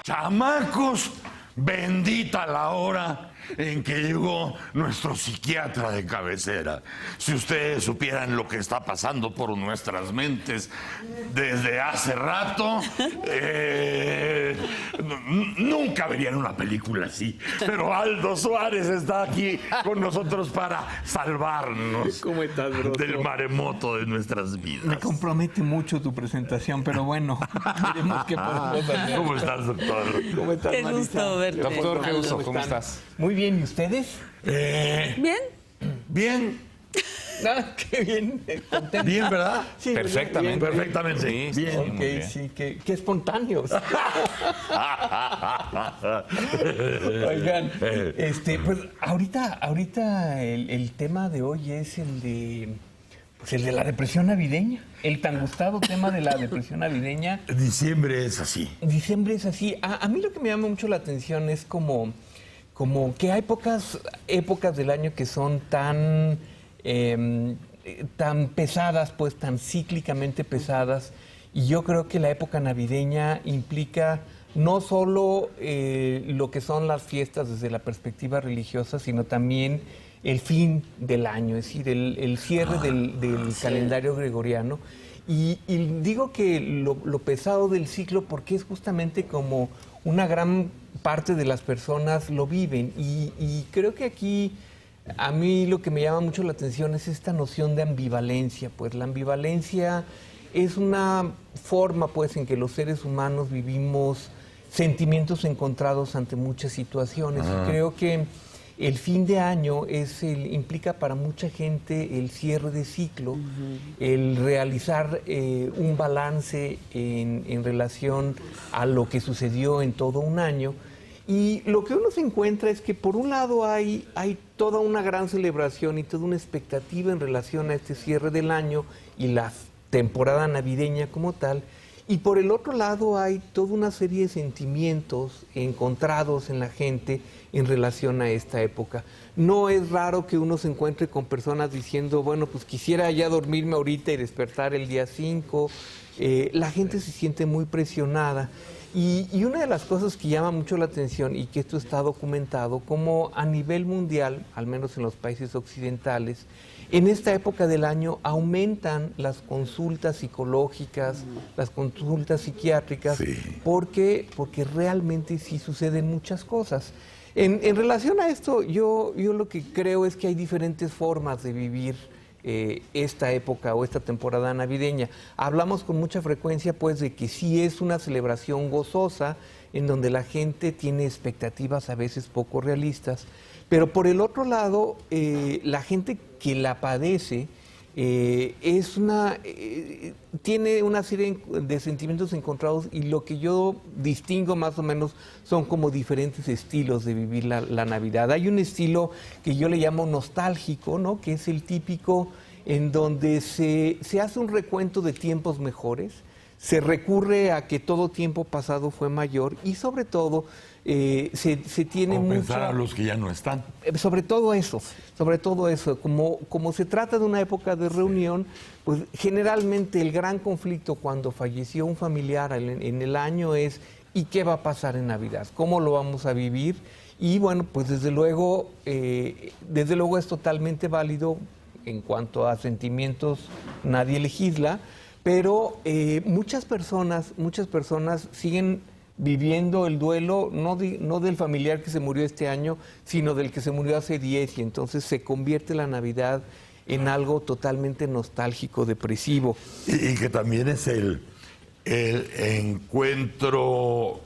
Chamacos, bendita la hora en que llegó nuestro psiquiatra de cabecera. Si ustedes supieran lo que está pasando por nuestras mentes desde hace rato, nunca verían una película así. Pero Aldo Suárez está aquí con nosotros para salvarnos. ¿Cómo estás, bro? Del maremoto de nuestras vidas. Me compromete mucho tu presentación, pero bueno, veremos qué podemos hacer. ¿Cómo estás, doctor? ¿Cómo estás, Qué Marisa? gusto verte. Doctor, qué gusto, ¿cómo están? estás? Muy bien, ¿y ustedes? ¿Bien? Bien, Ah, qué bien, contento. bien, ¿verdad? Sí, Perfectamente. bien, Perfectamente. Sí, Bien. Ok, muy bien. sí, qué espontáneos. Oigan, pues ahorita el tema de hoy es el de la depresión navideña, el tan gustado tema de la depresión navideña. Diciembre es así. Diciembre es así. A mí lo que me llama mucho la atención es como que hay pocas épocas del año que son tan pesadas, pues tan cíclicamente pesadas. Y yo creo que la época navideña implica no solo lo que son las fiestas desde la perspectiva religiosa, sino también el fin del año, es decir, el cierre del calendario gregoriano. Y digo que lo pesado del ciclo porque es justamente como una gran parte de las personas lo viven. Y creo que aquí a mí lo que me llama mucho la atención es esta noción de ambivalencia. Pues la ambivalencia es una forma pues en que los seres humanos vivimos sentimientos encontrados ante muchas situaciones. Y creo que el fin de año implica para mucha gente el cierre de ciclo, el realizar un balance en relación a lo que sucedió en todo un año. Y lo que uno se encuentra es que por un lado hay toda una gran celebración y toda una expectativa en relación a este cierre del año y la temporada navideña como tal. Y por el otro lado hay toda una serie de sentimientos encontrados en la gente en relación a esta época. No es raro que uno se encuentre con personas diciendo, bueno, pues quisiera ya dormirme ahorita y despertar el día 5. La gente se siente muy presionada. Y una de las cosas que llama mucho la atención y que esto está documentado, como a nivel mundial, al menos en los países occidentales, en esta época del año aumentan las consultas psicológicas, las consultas psiquiátricas, Sí. porque realmente sí suceden muchas cosas. En relación a esto, yo lo que creo es que hay diferentes formas de vivir esta época o esta temporada navideña. Hablamos con mucha frecuencia pues de que sí es una celebración gozosa en donde la gente tiene expectativas a veces poco realistas, pero por el otro lado la gente que la padece tiene una serie de sentimientos encontrados y lo que yo distingo más o menos son como diferentes estilos de vivir la Navidad. Hay un estilo que yo le llamo nostálgico, ¿no? Que es el típico en donde se hace un recuento de tiempos mejores, se recurre a que todo tiempo pasado fue mayor y sobre todo se tiene O mucho... pensar a los que ya no están. Sobre todo eso, como se trata de una época de reunión, pues generalmente el gran conflicto cuando falleció un familiar en el año es ¿y qué va a pasar en Navidad? ¿Cómo lo vamos a vivir? Y bueno, pues desde luego es totalmente válido en cuanto a sentimientos, nadie legisla, pero muchas personas siguen viviendo el duelo, no del familiar que se murió este año, sino del que se murió hace 10, y entonces se convierte la Navidad en algo totalmente nostálgico, depresivo. Y que también es el encuentro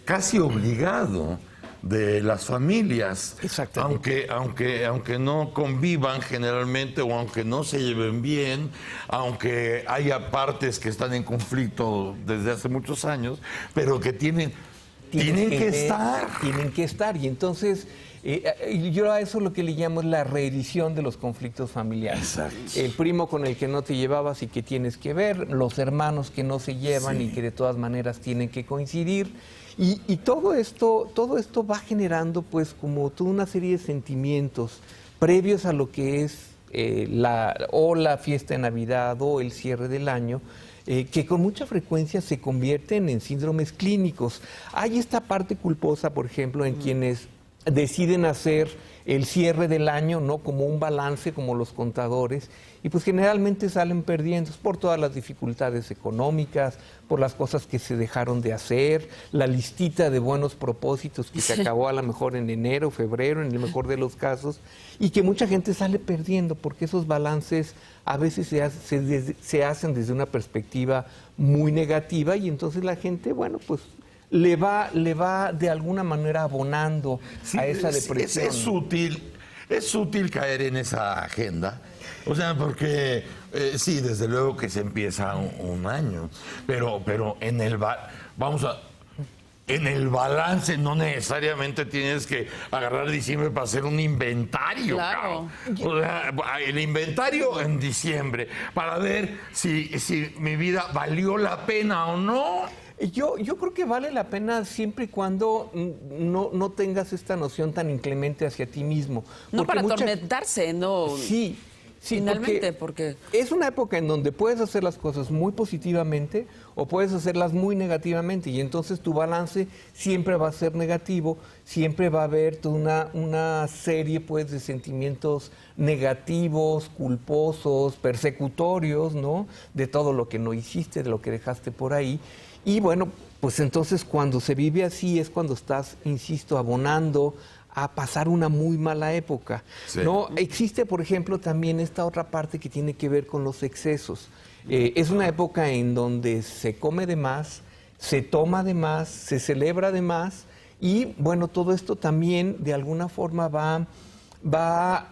casi obligado de las familias. Exactamente. Aunque no convivan generalmente o aunque no se lleven bien, aunque haya partes que están en conflicto desde hace muchos años, pero que tienen que estar. Tienen que estar. Y entonces, yo a eso lo que le llamo es la reedición de los conflictos familiares. Exacto. El primo con el que no te llevabas y que tienes que ver, los hermanos que no se llevan y que de todas maneras tienen que coincidir. Y todo esto va generando pues como toda una serie de sentimientos previos a lo que es la fiesta de Navidad o el cierre del año, que con mucha frecuencia se convierten en síndromes clínicos. Hay esta parte culposa, por ejemplo, en quienes deciden hacer el cierre del año, ¿no? Como un balance, como los contadores, y pues generalmente salen perdiendo por todas las dificultades económicas, por las cosas que se dejaron de hacer, la listita de buenos propósitos que se acabó a lo mejor en enero, febrero, en el mejor de los casos, y que mucha gente sale perdiendo porque esos balances a veces se hacen desde una perspectiva muy negativa y entonces la gente, bueno, pues le va de alguna manera abonando a esa depresión. Es útil caer en esa agenda. O sea, porque sí, desde luego que se empieza un año, pero en el balance no necesariamente tienes que agarrar diciembre para hacer un inventario. Claro. O sea, el inventario en diciembre para ver si mi vida valió la pena o no. Yo creo que vale la pena siempre y cuando no tengas esta noción tan inclemente hacia ti mismo. No para atormentarse, no. Sí, finalmente, porque es una época en donde puedes hacer las cosas muy positivamente o puedes hacerlas muy negativamente y entonces tu balance siempre va a ser negativo, siempre va a haber toda una serie pues de sentimientos negativos, culposos, persecutorios, ¿no? De todo lo que no hiciste, de lo que dejaste por ahí. Y bueno, pues entonces cuando se vive así es cuando estás, insisto, abonando a pasar una muy mala época. Sí. ¿No? Existe, por ejemplo, también esta otra parte que tiene que ver con los excesos. Es una época en donde se come de más, se toma de más, se celebra de más y bueno, todo esto también de alguna forma va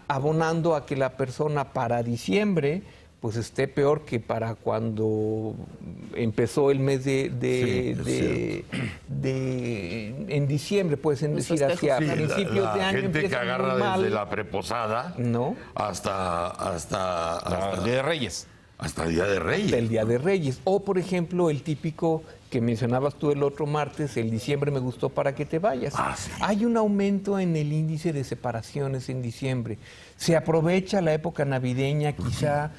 abonando a que la persona para diciembre pues esté peor que para cuando empezó el mes en diciembre, pues en decir hacia principios de año gente que empieza agarra muy mal, desde la preposada, ¿no? hasta el Día de Reyes. Hasta el Día de Reyes. El Día de Reyes. O, por ejemplo, el típico que mencionabas tú el otro martes, el diciembre me gustó para que te vayas. Sí. Hay un aumento en el índice de separaciones en diciembre. Se aprovecha la época navideña quizá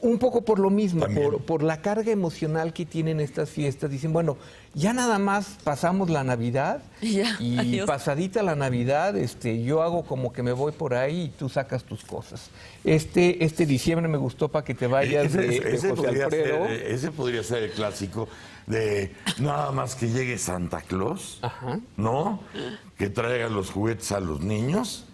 un poco por lo mismo, por la carga emocional que tienen estas fiestas. Dicen, bueno, ya nada más pasamos la Navidad y adiós. Pasadita la Navidad, yo hago como que me voy por ahí y tú sacas tus cosas. Este diciembre me gustó para que te vayas de José Alfredo. Ese podría ser el clásico de nada más que llegue Santa Claus, Ajá. ¿no? Que traiga los juguetes a los niños.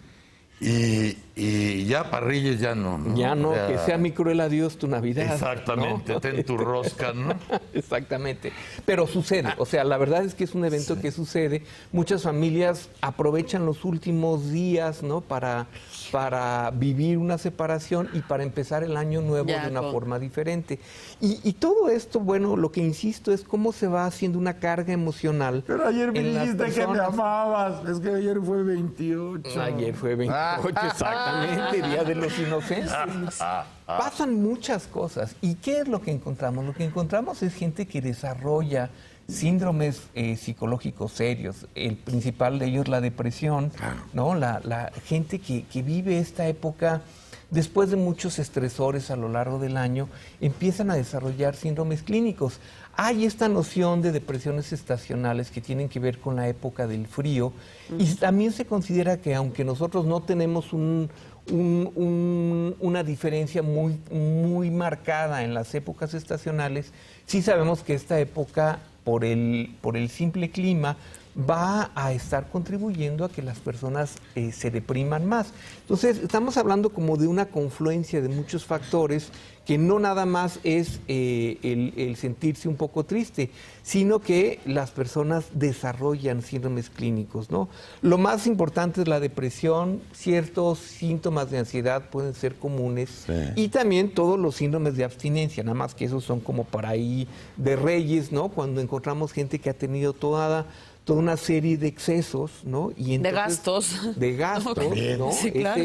Y ya para Reyes ya no, ¿no? Ya no, que sea mi cruel adiós tu Navidad. Exactamente, ¿no? ten tu rosca, ¿no? Exactamente. Pero sucede, o sea, la verdad es que es un evento que sucede. Muchas familias aprovechan los últimos días, ¿no? Para vivir una separación y para empezar el año nuevo de una forma diferente. Y todo esto, bueno, lo que insisto es cómo se va haciendo una carga emocional. Pero ayer me en las dijiste que me personas. amabas. Es que ayer fue 28. Ayer fue 28, exactamente, Día de los Inocentes. Pasan muchas cosas. ¿Y qué es lo que encontramos? Lo que encontramos es gente que desarrolla síndromes psicológicos serios. El principal de ellos, la depresión, ¿no? La gente que vive esta época después de muchos estresores a lo largo del año, empiezan a desarrollar síndromes clínicos. Hay esta noción de depresiones estacionales que tienen que ver con la época del frío y también se considera que aunque nosotros no tenemos una diferencia muy marcada en las épocas estacionales, sí sabemos que esta época, por el simple clima, va a estar contribuyendo a que las personas se depriman más. Entonces, estamos hablando como de una confluencia de muchos factores que no nada más es el sentirse un poco triste, sino que las personas desarrollan síndromes clínicos, ¿no? Lo más importante es la depresión, ciertos síntomas de ansiedad pueden ser comunes, y también todos los síndromes de abstinencia, nada más que esos son como para ahí de Reyes, ¿no? Cuando encontramos gente que ha tenido toda una serie de excesos, ¿no? Y entonces, de gastos. De gastos, Okay. ¿no? Sí, claro.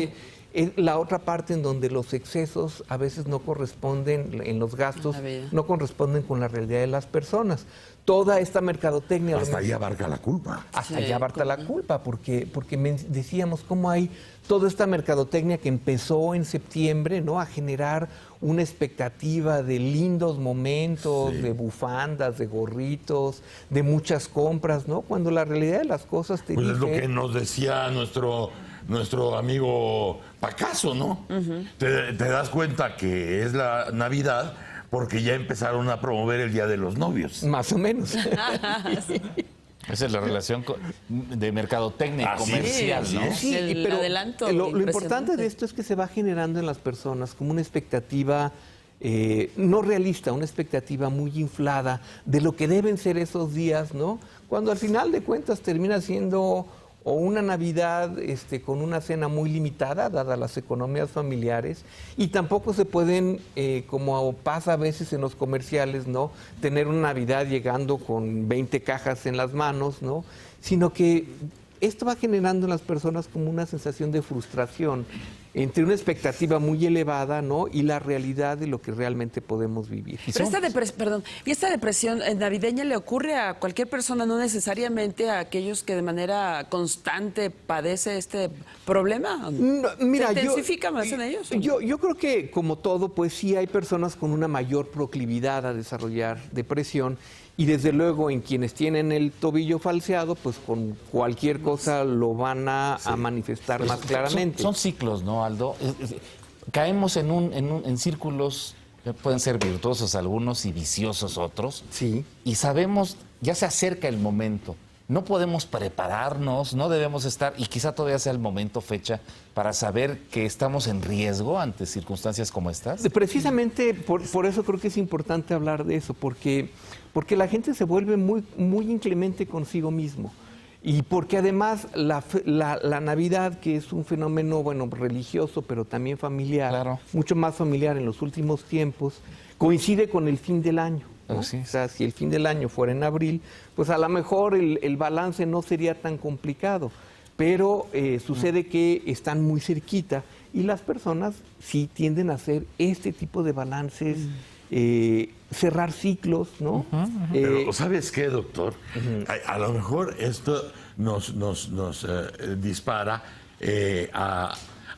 es la otra parte en donde los excesos a veces no corresponden, en los gastos, no corresponden con la realidad de las personas. Toda esta mercadotecnia... Hasta ahí abarca la culpa. Hasta allá abarca la culpa, porque decíamos cómo hay toda esta mercadotecnia que empezó en septiembre, ¿no?, a generar una expectativa de lindos momentos, de bufandas, de gorritos, de muchas compras, ¿no? Cuando la realidad de las cosas te Pues dice... es lo que nos decía nuestro amigo Pacaso, ¿no? Te das cuenta que es la Navidad porque ya empezaron a promover el Día de los Novios. Más o menos. Esa es la relación de mercadotecnia comercial, sí, ¿no? Sí, el pero adelanto lo importante impresionante. de esto es que se va generando en las personas como una expectativa no realista, una expectativa muy inflada de lo que deben ser esos días, ¿no? Cuando al final de cuentas termina siendo o una Navidad con una cena muy limitada, dadas las economías familiares, y tampoco se pueden, como pasa a veces en los comerciales, ¿no?, tener una Navidad llegando con 20 cajas en las manos, ¿no?, sino que esto va generando en las personas como una sensación de frustración entre una expectativa muy elevada, ¿no?, y la realidad de lo que realmente podemos vivir. Pero esta depresión navideña le ocurre a cualquier persona, no necesariamente a aquellos que de manera constante padece este problema. No, mira, ¿Se intensifica más en ellos? Yo creo que, como todo, pues sí hay personas con una mayor proclividad a desarrollar depresión. Y desde luego en quienes tienen el tobillo falseado, pues con cualquier cosa lo van a manifestar Pues más claramente. Son ciclos, ¿no, Aldo? Caemos en círculos que pueden ser virtuosos algunos y viciosos otros. Sí. Y sabemos, ya se acerca el momento. No podemos prepararnos, no debemos estar, y quizá todavía sea el momento, fecha, para saber que estamos en riesgo ante circunstancias como estas. Precisamente por eso creo que es importante hablar de eso, porque la gente se vuelve muy, muy inclemente consigo mismo. Y porque además la Navidad, que es un fenómeno, bueno, religioso, pero también familiar, Claro. mucho más familiar en los últimos tiempos, coincide con el fin del año, ¿no? Así es. O sea, si el fin del año fuera en abril, pues a lo mejor el balance no sería tan complicado. Pero sucede que están muy cerquita y las personas sí tienden a hacer este tipo de balances, cerrar ciclos, ¿no? Pero ¿sabes qué, doctor? A lo mejor esto nos dispara a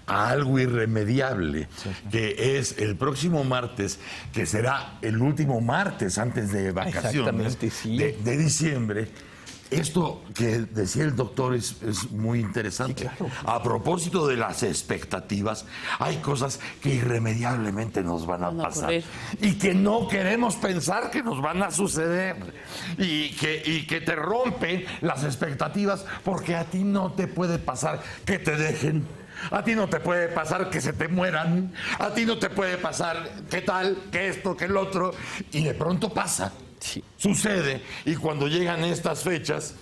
algo irremediable, que es el próximo martes, que será el último martes antes de vacaciones Exactamente, sí. de diciembre. Esto que decía el doctor es muy interesante. Sí, claro. A propósito de las expectativas, hay cosas que irremediablemente nos van a pasar y que no queremos pensar que nos van a suceder y que te rompen las expectativas, porque a ti no te puede pasar que te dejen. A ti no te puede pasar que se te mueran, a ti no te puede pasar que tal, que esto, que el otro, y de pronto pasa. Sí. Sucede, y cuando llegan estas fechas,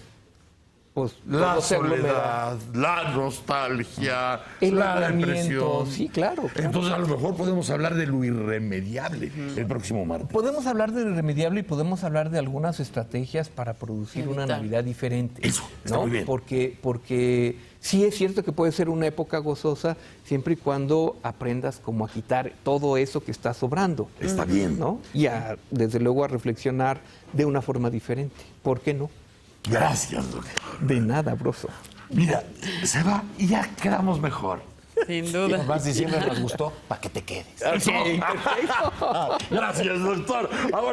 Pues, la todo se soledad, la nostalgia, el la aislamiento, depresión. sí, claro. Entonces a lo mejor podemos hablar de lo irremediable el próximo martes. Podemos hablar de irremediable y podemos hablar de algunas estrategias para producir una Navidad diferente. Eso, está ¿no? muy bien. Porque sí es cierto que puede ser una época gozosa siempre y cuando aprendas como a quitar todo eso que está sobrando. Está bien. ¿No? Y desde luego a reflexionar de una forma diferente. ¿Por qué no? Gracias, doctor. De nada, broso. Mira, se va y ya quedamos mejor. Sin Y duda. más diciembre nos gustó, para que te quedes. Gracias, doctor. Ahora